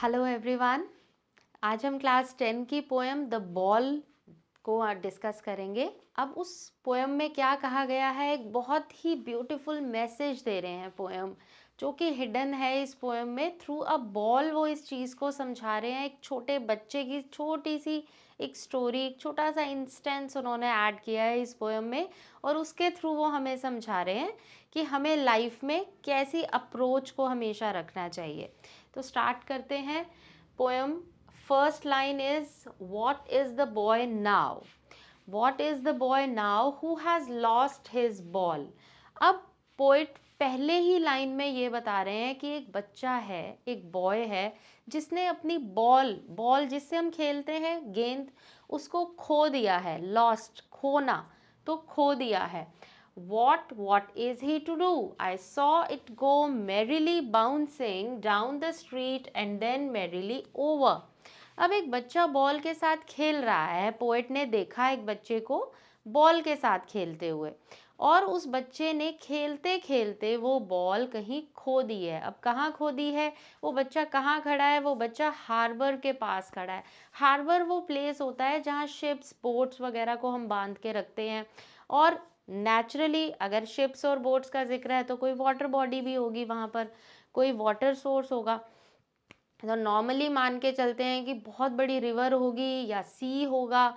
Hello everyone. आज हम class 10 की पोएम द बॉल को डिस्कस करेंगे। अब उस पोएम में क्या कहा गया है, एक बहुत ही ब्यूटीफुल मैसेज दे रहे हैं पोएम, जो कि हिडन है इस पोएम में। थ्रू अ बॉल वो इस चीज़ को समझा रहे हैं, एक छोटे बच्चे की छोटी सी एक स्टोरी, एक छोटा सा इंस्टेंस उन्होंने ऐड किया है इस पोएम में, और उसके थ्रू वो हमें समझा रहे हैं कि हमें लाइफ में कैसी अप्रोच को हमेशा रखना चाहिए। तो स्टार्ट करते हैं poem. First line is what is the boy now, what is the boy now who has lost his ball. अब पोइट पहले ही लाइन में ये बता रहे हैं कि एक बच्चा है, एक बॉय है, जिसने अपनी बॉल बॉल जिससे हम खेलते हैं, गेंद, उसको खो दिया है। लॉस्ट, खोना, तो खो दिया है। What is he to do? I saw it go merrily bouncing down the street and then merrily over. अब एक बच्चा बॉल के साथ खेल रहा है। पोएट ने देखा एक बच्चे को बॉल के साथ खेलते हुए, और उस बच्चे ने खेलते खेलते वो बॉल कहीं खो दी है। अब कहाँ खो दी है? वो बच्चा कहाँ खड़ा है? वो बच्चा हार्बर के पास खड़ा है। हार्बर वो प्लेस होता है जहाँ शिप्स, बोट्स वगैरह को हम बांध के रखते हैं, और नेचुरली अगर शिप्स और बोट्स का जिक्र है तो कोई वाटर बॉडी भी होगी, वहाँ पर कोई वाटर सोर्स होगा। तो नॉर्मली मान के चलते हैं कि बहुत बड़ी रिवर होगी या सी होगा,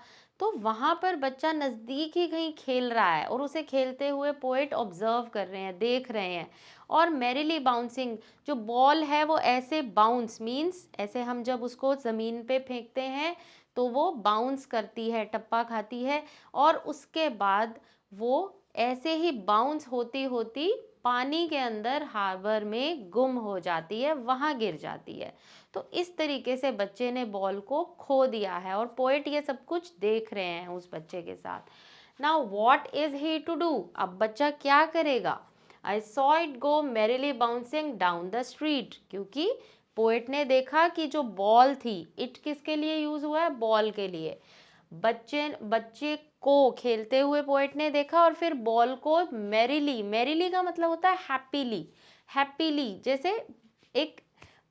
तो वहाँ पर बच्चा नज़दीक ही कहीं खेल रहा है, और उसे खेलते हुए पोएट ऑब्जर्व कर रहे हैं, देख रहे हैं। और मैरिली बाउंसिंग, जो बॉल है वो ऐसे बाउंस मीन्स ऐसे हम जब उसको ज़मीन पे फेंकते हैं तो वो बाउंस करती है, टप्पा खाती है, और उसके बाद वो ऐसे ही बाउंस होती होती पानी के अंदर हार्बर में गुम हो जाती है, वहाँ गिर जाती है। तो इस तरीके से बच्चे ने बॉल को खो दिया है, और पोएट ये सब कुछ देख रहे हैं उस बच्चे के साथ। Now what is he to do? अब बच्चा क्या करेगा? I saw it go merrily bouncing down the street, क्योंकि पोएट ने देखा कि जो बॉल थी, इट किसके लिए यूज हुआ है? बॉल के लिए। बच्चे बच्चे को खेलते हुए पोएट ने देखा, और फिर बॉल को मैरिली, मैरिली का मतलब होता है हैप्पीली, हैप्पीली, जैसे एक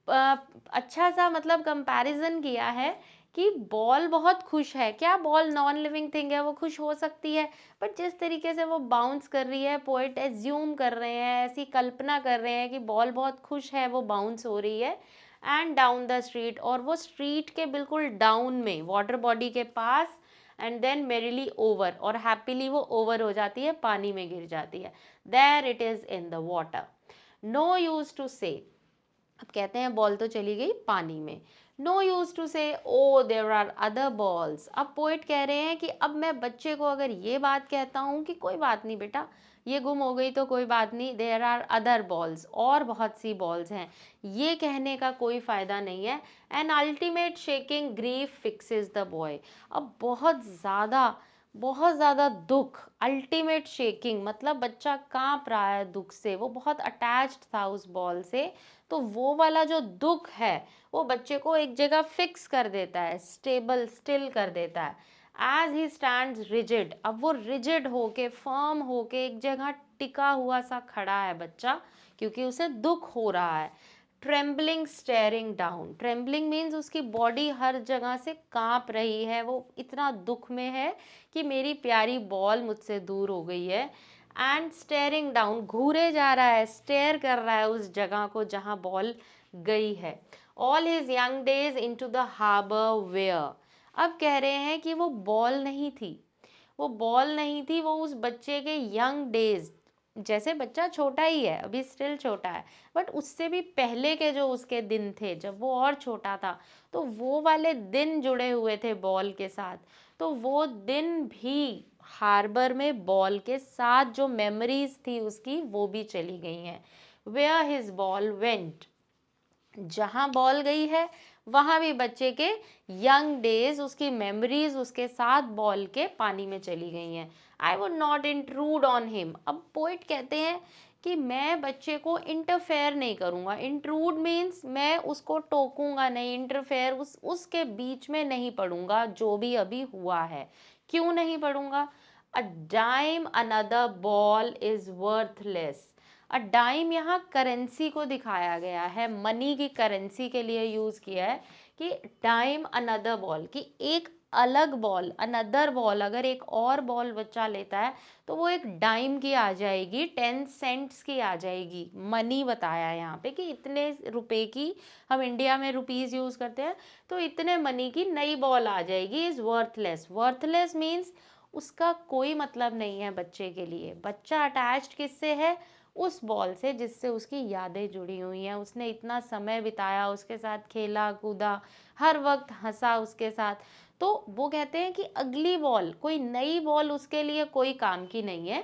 अच्छा सा मतलब कंपैरिजन किया है कि बॉल बहुत खुश है। क्या बॉल नॉन लिविंग थिंग है, वो खुश हो सकती है? बट जिस तरीके से वो बाउंस कर रही है, पोएट एज्यूम कर रहे हैं, ऐसी कल्पना कर रहे हैं कि बॉल बहुत खुश है, वो बाउंस हो रही है। एंड डाउन द स्ट्रीट, और वो स्ट्रीट के बिल्कुल डाउन में, वाटर बॉडी के पास, एंड देन मेरिली ओवर, और हैप्पीली वो ओवर हो जाती है, पानी में गिर जाती है। There it is in the water, no use to say. अब कहते हैं बॉल तो चली गई पानी में। नो यूज टू से ओ देर आर अदर बॉल्स। अब पोइट कह रहे हैं कि अब मैं बच्चे को अगर ये बात कहता हूँ कि कोई बात नहीं बेटा, ये गुम हो गई तो कोई बात नहीं, देर आर अदर बॉल्स, और बहुत सी बॉल्स हैं, ये कहने का कोई फ़ायदा नहीं है। An ultimate shaking grief fixes the boy. अब बहुत ज़्यादा दुख, अल्टीमेट शेकिंग मतलब बच्चा कांप रहा है दुख से, वो बहुत अटैच्ड था उस बॉल से, तो वो वाला जो दुख है वो बच्चे को एक जगह फिक्स कर देता है, स्टेबल, स्टिल कर देता है। एज ही स्टैंड्स रिजिड, अब वो रिजिड होके, फर्म होके एक जगह टिका हुआ सा खड़ा है बच्चा, क्योंकि उसे दुख हो रहा है। Trembling steering down, trembling means उसकी बॉडी हर जगह से कांप रही है, वो इतना दुख में है कि मेरी प्यारी बॉल मुझसे दूर हो गई है। एंड स्टेयरिंग डाउन, घूरे जा रहा है, स्टेयर कर रहा है उस जगह को जहाँ बॉल गई है। All his young days into the harbour where. अब कह रहे हैं कि वो बॉल नहीं थी, वो बॉल नहीं थी, वो उस बच्चे के यंग डेज, जैसे बच्चा छोटा ही है, अभी स्टिल छोटा है, बट उससे भी पहले के जो उसके दिन थे जब वो और छोटा था, तो वो वाले दिन जुड़े हुए थे बॉल के साथ। तो वो दिन भी हार्बर में बॉल के साथ जो मेमोरीज थी उसकी, वो भी चली गई हैं। वेयर हिज बॉल वेंट, जहाँ बॉल गई है वहाँ भी बच्चे के यंग डेज, उसकी मेमोरीज उसके साथ बॉल के पानी में चली गई हैं। I would not intrude on him. अब पोइट कहते हैं कि मैं बच्चे को इंटरफेयर नहीं करूँगा। इंट्रूड मीन्स मैं उसको टोकूंगा नहीं, इंटरफेयर उसके बीच में नहीं पड़ूंगा जो भी अभी हुआ है। क्यों नहीं पड़ूंगा? A dime another ball is worthless. Dime यहाँ करेंसी को दिखाया गया है, मनी की करेंसी के लिए यूज किया है कि डाइम अनदर बॉल, कि एक अलग बॉल, अनदर बॉल, अगर एक और बॉल बच्चा लेता है तो वो एक डाइम की आ जाएगी, 10 सेंट्स की आ जाएगी। मनी बताया है यहाँ पे कि इतने रुपए की, हम इंडिया में रुपीस यूज करते हैं, तो इतने मनी की नई बॉल आ जाएगी। इज वर्थलेस, वर्थलेस मीन्स उसका कोई मतलब नहीं है बच्चे के लिए। बच्चा अटैच्ड किससे है? उस बॉल से जिससे उसकी यादें जुड़ी हुई हैं, उसने इतना समय बिताया, उसके साथ खेला कूदा, हर वक्त हंसा उसके साथ। तो वो कहते हैं कि अगली बॉल, कोई नई बॉल उसके लिए कोई काम की नहीं है।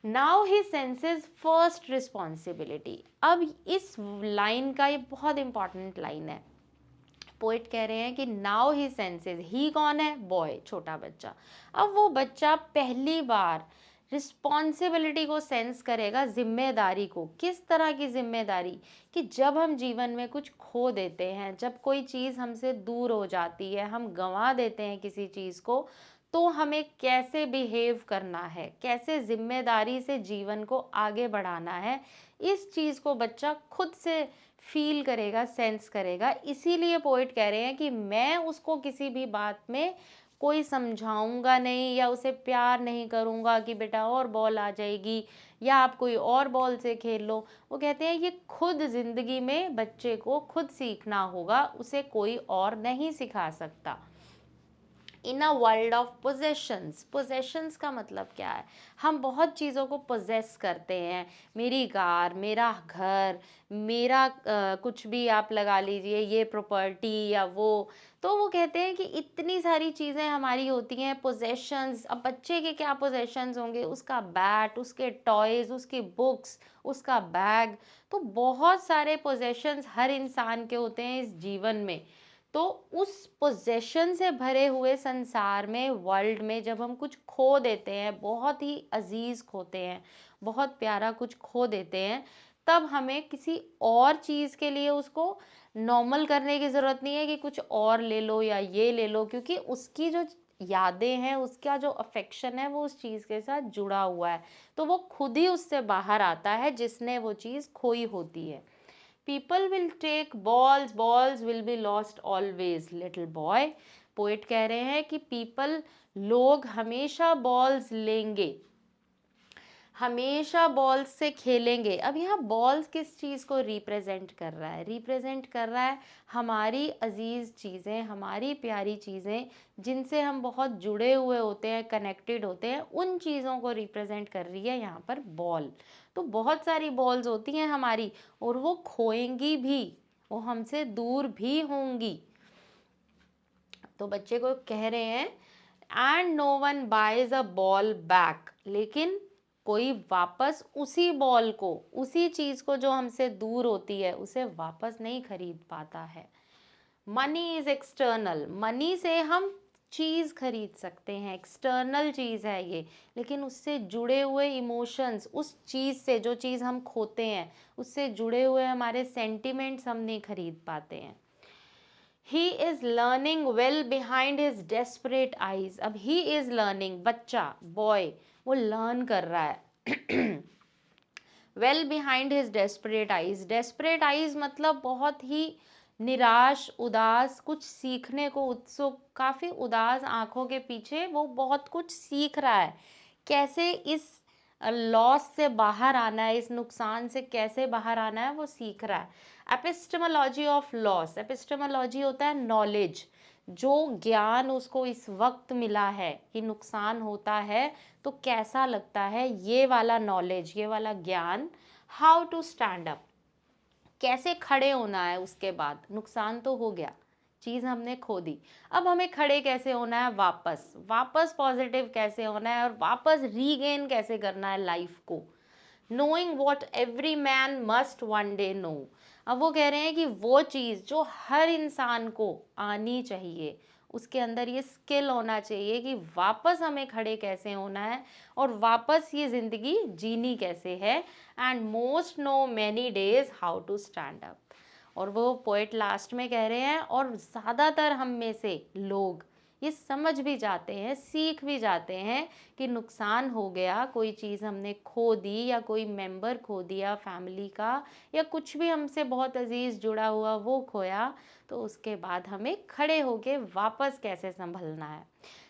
Now he senses first responsibility. अब इस लाइन का, ये बहुत इंपॉर्टेंट लाइन है। पोइट कह रहे हैं कि नाउ ही सेंसेस, ही कौन है? बॉय, छोटा बच्चा। अब वो बच्चा पहली बार रिस्पॉन्सिबिलिटी को सेंस करेगा, जिम्मेदारी को। किस तरह की जिम्मेदारी? कि जब हम जीवन में कुछ खो देते हैं, जब कोई चीज़ हमसे दूर हो जाती है, हम गंवा देते हैं किसी चीज़ को, तो हमें कैसे बिहेव करना है, कैसे जिम्मेदारी से जीवन को आगे बढ़ाना है, इस चीज़ को बच्चा खुद से फील करेगा, सेंस करेगा। इसीलिए पोइट कह रहे हैं कि मैं उसको किसी भी बात में कोई समझाऊंगा नहीं, या उसे प्यार नहीं करूंगा कि बेटा और बॉल आ जाएगी, या आप कोई और बॉल से खेल लो। वो कहते हैं ये खुद जिंदगी में बच्चे को खुद सीखना होगा, उसे कोई और नहीं सिखा सकता। In a world of possessions, possessions का मतलब क्या है? हम बहुत चीज़ों को पोजेस करते हैं, मेरी कार, मेरा घर, मेरा कुछ भी आप लगा लीजिए, ये प्रॉपर्टी या वो। तो वो कहते हैं कि इतनी सारी चीज़ें हमारी होती हैं पोजेशंस। अब बच्चे के क्या पोजेशंस होंगे? उसका बैट, उसके टॉयज़, उसकी बुक्स, उसका बैग। तो बहुत सारे पोजेशंस हर इंसान के होते हैं इस जीवन में। तो उस पोजेशन से भरे हुए संसार में, वर्ल्ड में, जब हम कुछ खो देते हैं, बहुत ही अजीज खोते हैं, बहुत प्यारा कुछ खो देते हैं, तब हमें किसी और चीज़ के लिए उसको नॉर्मल करने की ज़रूरत नहीं है कि कुछ और ले लो या ये ले लो, क्योंकि उसकी जो यादें हैं, उसका जो अफेक्शन है, वो उस चीज़ के साथ जुड़ा हुआ है। तो वो खुद ही उससे बाहर आता है जिसने वो चीज़ खोई होती है। People will take balls, balls will be lost always, little boy. Poet कह रहे हैं कि पीपल, लोग हमेशा बॉल्स लेंगे, हमेशा बॉल्स से खेलेंगे। अब यहाँ बॉल्स किस चीज़ को रिप्रेजेंट कर रहा है? रिप्रेजेंट कर रहा है हमारी अजीज़ चीज़ें, हमारी प्यारी चीज़ें, जिनसे हम बहुत जुड़े हुए होते हैं, कनेक्टेड होते हैं, उन चीज़ों को रिप्रेजेंट कर रही है यहाँ पर बॉल। तो बहुत सारी बॉल्स होती हैं हमारी, और वो खोएंगी भी, वो हमसे दूर भी होंगी। तो बच्चे को कह रहे हैं and no one buys a ball back, लेकिन कोई वापस उसी बॉल को, उसी चीज को जो हमसे दूर होती है, उसे वापस नहीं खरीद पाता है। मनी इज एक्सटर्नल, मनी से हम चीज खरीद सकते हैं, एक्सटर्नल चीज है ये, लेकिन उससे जुड़े हुए इमोशंस, उस चीज से, जो चीज हम खोते हैं, उससे जुड़े हुए हमारे सेंटिमेंट्स हम नहीं खरीद पाते हैं। He is learning well behind his desperate eyes. अब ही इज लर्निंग, बच्चा, बॉय, वो लर्न कर रहा है well behind his desperate eyes. Desperate eyes मतलब बहुत ही निराश, उदास, कुछ सीखने को उत्सुक, काफी उदास आंखों के पीछे वो बहुत कुछ सीख रहा है। कैसे इस लॉस से बाहर आना है, इस नुकसान से कैसे बाहर आना है, वो सीख रहा है। एपिस्टेमोलॉजी ऑफ लॉस, एपिस्टेमोलॉजी होता है नॉलेज, जो ज्ञान उसको इस वक्त मिला है कि नुकसान होता है तो कैसा लगता है, ये वाला नॉलेज, ये वाला ज्ञान। हाउ टू स्टैंड अप, कैसे खड़े होना है उसके बाद, नुकसान तो हो गया, चीज़ हमने खो दी, अब हमें खड़े कैसे होना है, वापस वापस पॉजिटिव कैसे होना है, और वापस रीगेन कैसे करना है लाइफ को। Knowing what every man must one day know. अब वो कह रहे हैं कि वो चीज़ जो हर इंसान को आनी चाहिए, उसके अंदर ये स्किल होना चाहिए कि वापस हमें खड़े कैसे होना है, और वापस ये ज़िंदगी जीनी कैसे है। And most know many days how to stand up. और वो पोएट लास्ट में कह रहे हैं, और ज़्यादातर हम में से लोग ये समझ भी जाते हैं, सीख भी जाते हैं कि नुकसान हो गया, कोई चीज़ हमने खो दी या कोई मेंबर खो दिया फैमिली का, या कुछ भी हमसे बहुत अजीज जुड़ा हुआ वो खोया, तो उसके बाद हमें खड़े होके वापस कैसे संभलना है।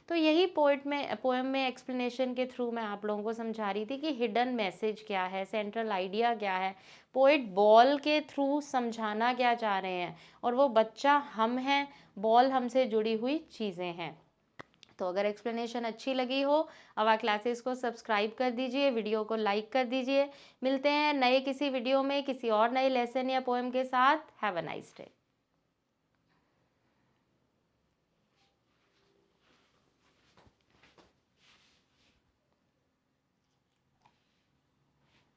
तो यही पोएम में एक्सप्लेनेशन के थ्रू मैं आप लोगों को समझा रही थी कि हिडन मैसेज क्या है, सेंट्रल आइडिया क्या है, पोएट बॉल के थ्रू समझाना क्या चाह रहे हैं, और वो बच्चा हम हैं, बॉल हमसे जुड़ी हुई चीज़ें हैं। तो अगर एक्सप्लेनेशन अच्छी लगी हो, आवर क्लासेस को सब्सक्राइब कर दीजिए, वीडियो को लाइक कर दीजिए। मिलते हैं नए किसी वीडियो में किसी और नए लेसन या पोएम के साथ। Have a nice day.